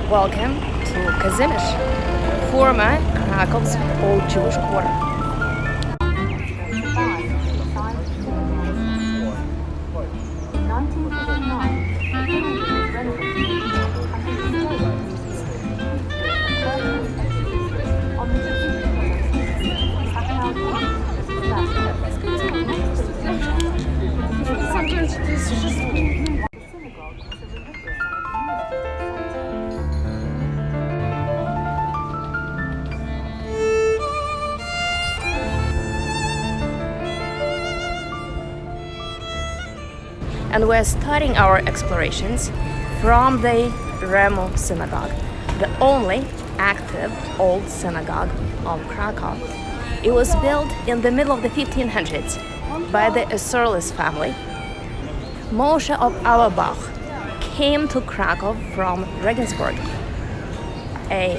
Welcome to Kazimierz, former Krakow's old Jewish quarter. And we're starting our explorations from the Remo synagogue, the only active old synagogue of Krakow. It was built in the middle of the 1500s by the Esurlis family. Moshe of Auerbach came to Krakow from Regensburg, a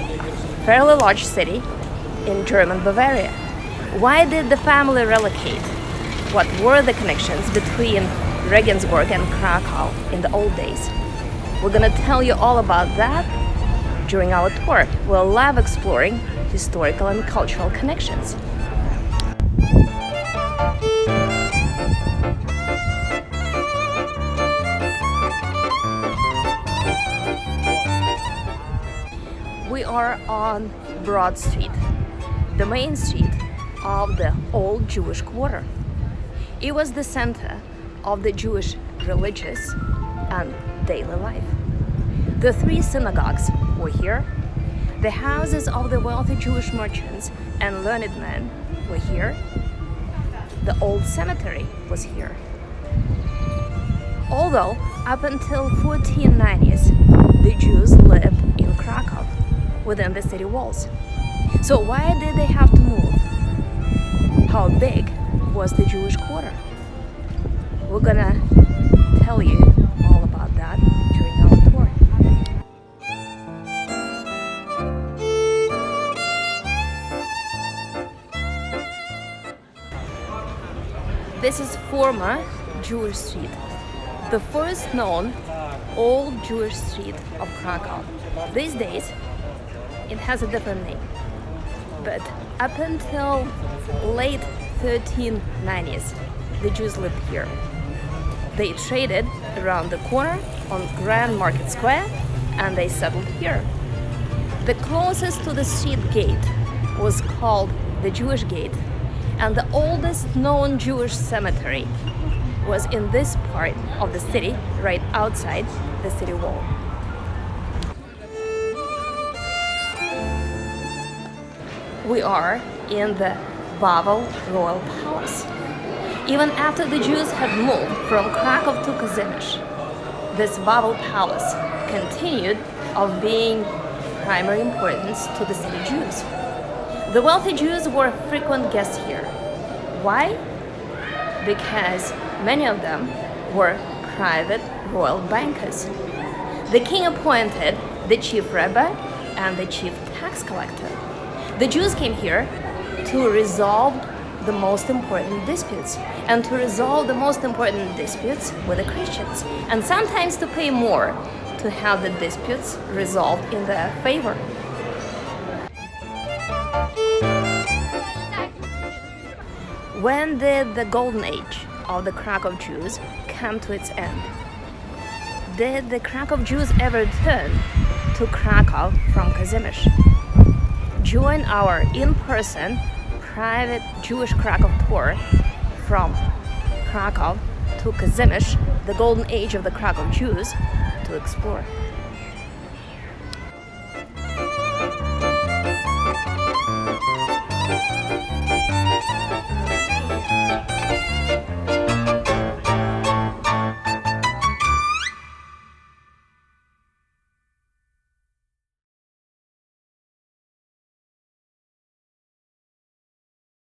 fairly large city in German Bavaria. Why did the family relocate? What were the connections between Regensburg and Krakow in the old days? We're gonna tell you all about that during our tour. We'll love exploring historical and cultural connections. We are on Broad Street, the main street of the old Jewish quarter. It was the center of the Jewish religious and daily life. The three synagogues were here. The houses of the wealthy Jewish merchants and learned men were here. The old cemetery was here. Although up until 1490s, the Jews lived in Krakow, within the city walls. So why did they have to move? How big was the Jewish quarter? We're gonna tell you all about that during our tour. This is former Jewish street, the first known old Jewish street of Krakow. These days, it has a different name, but up until late 1390s, the Jews lived here. They traded around the corner on Grand Market Square, and they settled here. The closest to the street gate was called the Jewish Gate, and the oldest known Jewish cemetery was in this part of the city, right outside the city wall. We are in the Wawel Royal Palace. Even after the Jews had moved from Krakow to Kazimierz, this Wawel Palace continued of being primary importance to the city Jews. The wealthy Jews were frequent guests here. Why? Because many of them were private royal bankers. The king appointed the chief rabbi and the chief tax collector. The Jews came here to resolve the most important disputes, and to resolve the most important disputes with the Christians, and sometimes to pay more to have the disputes resolved in their favor. When did the golden age of the Krakow Jews come to its end? Did the Krakow Jews ever return to Krakow from Kazimierz? Join our in-person private Jewish Krakow tour from Krakow to Kazimierz, the golden age of the Krakow Jews, to explore.